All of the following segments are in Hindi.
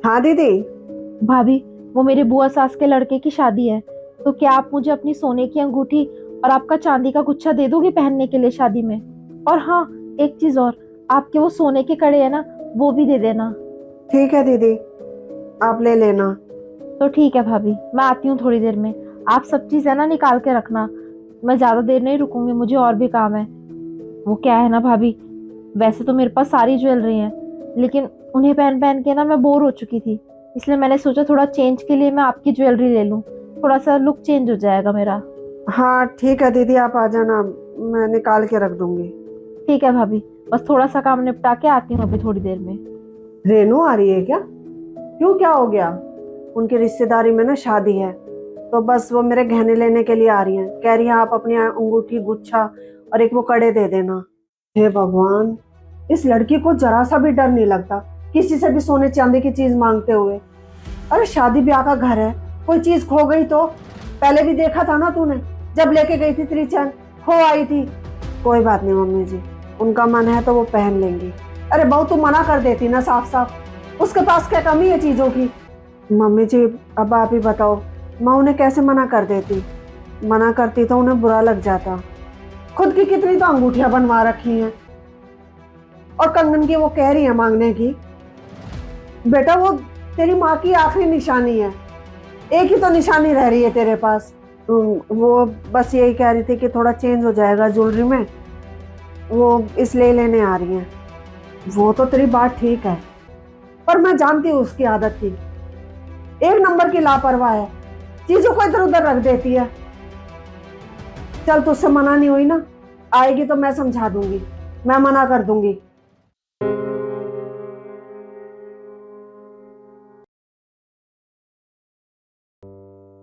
हाँ दीदी। भाभी, वो मेरे बुआ सास के लड़के की शादी है। तो क्या आप मुझे अपनी सोने की अंगूठी और आपका चांदी का गुच्छा दे दोगे पहनने के लिए शादी में? और हाँ, एक चीज और, आपके वो सोने के कड़े है ना, वो भी दे देना। ठीक है दीदी, आप ले लेना। तो ठीक है भाभी, मैं आती हूँ थोड़ी देर में। आप सब चीज है ना निकाल के रखना। मैं ज्यादा देर नहीं रुकूंगी, मुझे और भी काम है। वो क्या है ना भाभी, वैसे तो मेरे पास सारी ज्वेलरी है, लेकिन उन्हें पहन पहन के ना मैं बोर हो चुकी थी। इसलिए मैंने सोचा थोड़ा चेंज के लिए मैं आपकी ज्वेलरी ले लूं। थोड़ा सा लुक चेंज हो जाएगा मेरा। हाँ ठीक है दीदी, आप आ जाना, मैं निकाल के रख दूंगी। ठीक है भाभी, बस थोड़ा सा काम निपटा के आती हूँ अभी थोड़ी देर में। रेनू आ रही है क्या? क्यों, क्या हो गया? उनकी रिश्तेदारी में ना शादी है, तो बस वो मेरे गहने लेने के लिए आ रही हैं। कह रही हैं आप अपनी अंगूठी, गुच्छा और एक वो कड़े दे देना। हे भगवान, इस लड़की को जरा सा भी डर नहीं लगता किसी से भी सोने चांदी की चीज मांगते हुए। अरे शादी ब्याह का घर है, कोई चीज खो गई तो? पहले भी देखा था ना तूने, जब लेके गई थी त्रिचन, खो आई थी। कोई बात नहीं मम्मी जी, उनका मन है तो वो पहन लेंगी। अरे बहू तू मना कर देती ना साफ साफ, उसके पास क्या कमी है चीजों की? मम्मी जी, अब आप ही बताओ, मैं उन्हें कैसे मना कर देती? मना करती तो उन्हें बुरा लग जाता। खुद की कितनी तो अंगूठियां बनवा रखी हैं, और कंगन की वो कह रही है मांगने की। बेटा वो तेरी माँ की आखिरी निशानी है, एक ही तो निशानी रह रही है तेरे पास। वो बस यही कह रही थी कि थोड़ा चेंज हो जाएगा ज्वेलरी में, वो इसलिए लेने आ रही हैं। वो तो तेरी बात ठीक है, पर मैं जानती हूँ उसकी आदत की, एक नंबर की लापरवाह है, चीजों को इधर उधर रख देती है। चल तुझसे मना नहीं हुई ना, आएगी तो मैं समझा दूंगी, मैं मना कर दूंगी।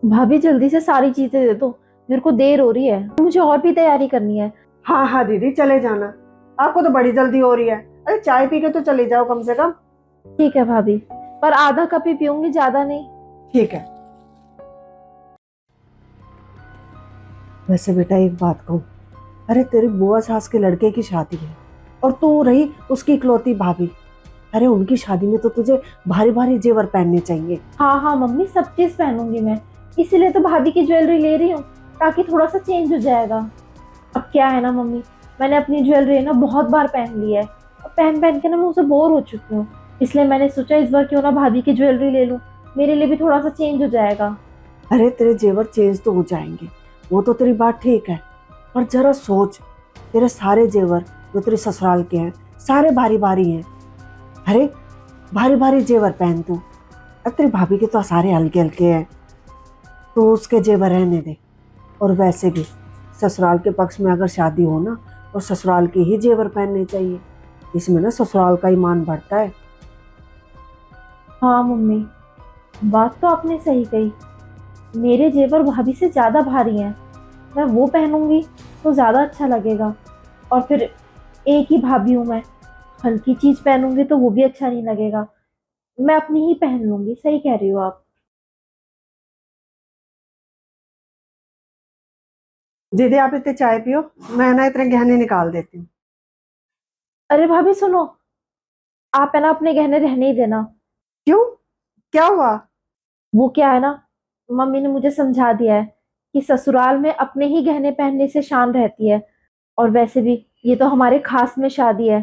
भाभी जल्दी से सारी चीजें दे दो, मेरे को देर हो रही है, मुझे और भी तैयारी करनी है। हाँ हाँ दीदी, चले जाना, आपको तो बड़ी जल्दी हो रही है। अरे चाय पी के तो चले जाओ कम से कम। ठीक है भाभी, पर आधा कप ही पीऊंगी, ज्यादा नहीं। ठीक है। वैसे बेटा एक बात कहूँ, अरे तेरी बुआ सास के लड़के की शादी है, और तू रही उसकी इकलौती भाभी। अरे उनकी शादी में तो तुझे भारी भारी जेवर पहनने चाहिए। हाँ हाँ मम्मी, सब चीज पहनूंगी मैं। इसीलिए तो भाभी की ज्वेलरी ले रही हूँ, ताकि थोड़ा सा चेंज हो जाएगा। अब क्या है ना मम्मी, मैंने अपनी ज्वेलरी ना बहुत बार पहन ली है, और पहन पहन के ना मैं उसे बोर हो चुकी हूँ। इसलिए मैंने सोचा इस बार क्यों ना भाभी की ज्वेलरी ले लूँ, मेरे लिए भी थोड़ा सा चेंज हो जाएगा। अरे तेरे जेवर चेंज तो हो जाएंगे, वो तो तेरी बात ठीक है, पर जरा सोच, तेरे सारे जेवर जो तेरे ससुराल के हैं सारे भारी भारी हैं। अरे भारी भारी जेवर पहन तू, अब तेरी भाभी के तो सारे हल्के हल्के हैं, तो उसके जेवर रहने दे। और वैसे भी ससुराल के पक्ष में अगर शादी हो ना, तो ससुराल के ही जेवर पहनने चाहिए, इसमें ना ससुराल का ईमान बढ़ता है। हाँ मम्मी, बात तो आपने सही कही। मेरे जेवर भाभी से ज्यादा भारी हैं, मैं वो पहनूंगी तो ज्यादा अच्छा लगेगा। और फिर एक ही भाभी हूं मैं, हल्की चीज पहनूंगी तो वो भी अच्छा नहीं लगेगा। मैं अपनी ही पहन लूंगी, सही कह रही हो आप। दीदी आप इतने चाय पियो, मैं ना इतने गहने निकाल देती हूँ। अरे भाभी सुनो, आप है ना अपने गहने रहने ही देना। क्यों, क्या हुआ? वो क्या है ना, मम्मी ने मुझे समझा दिया है कि ससुराल में अपने ही गहने पहनने से शान रहती है। और वैसे भी ये तो हमारे खास में शादी है,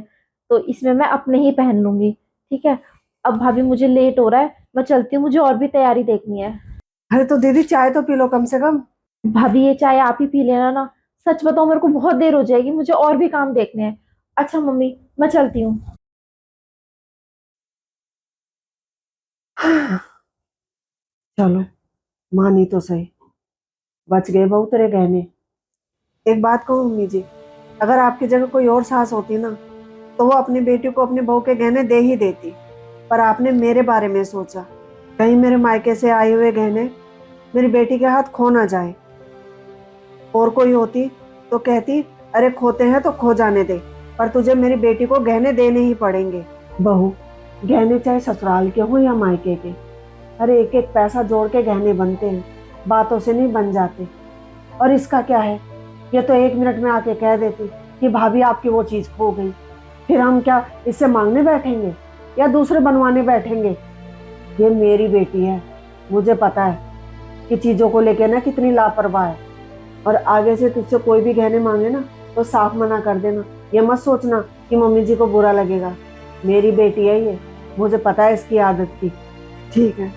तो इसमें मैं अपने ही पहन लूंगी। ठीक है, अब भाभी मुझे लेट हो रहा है, मैं चलती हूँ, मुझे और भी तैयारी देखनी है। अरे तो दीदी चाय तो पी लो कम से कम। भाभी ये चाय आप ही पी लेना ना। सच बताओ मेरे को बहुत देर हो जाएगी, मुझे और भी काम देखने हैं। अच्छा मम्मी, मैं चलती हूँ। चलो, मानी तो सही, बच गए बहू तेरे गहने। एक बात कहूँ मम्मी जी, अगर आपकी जगह कोई और सास होती ना, तो वो अपनी बेटी को अपने बहू के गहने दे ही देती, पर आपने मेरे बारे में सोचा, कहीं मेरे मायके से आए हुए गहने मेरी बेटी के हाथ खो ना जाए। और कोई होती तो कहती, अरे खोते हैं तो खो जाने दे, पर तुझे मेरी बेटी को गहने देने ही पड़ेंगे। बहू, गहने चाहे ससुराल के हो या मायके के, अरे एक एक पैसा जोड़ के गहने बनते हैं, बातों से नहीं बन जाते। और इसका क्या है, ये तो एक मिनट में आके कह देती कि भाभी आपकी वो चीज खो गई, फिर हम क्या इससे मांगने बैठेंगे या दूसरे बनवाने बैठेंगे? ये मेरी बेटी है, मुझे पता है कि चीजों को लेके ना कितनी लापरवाह है। और आगे से तुझसे कोई भी गहने मांगे ना तो साफ मना कर देना। ये मत सोचना कि मम्मी जी को बुरा लगेगा। मेरी बेटी है ये, मुझे पता है इसकी आदत की। ठीक है।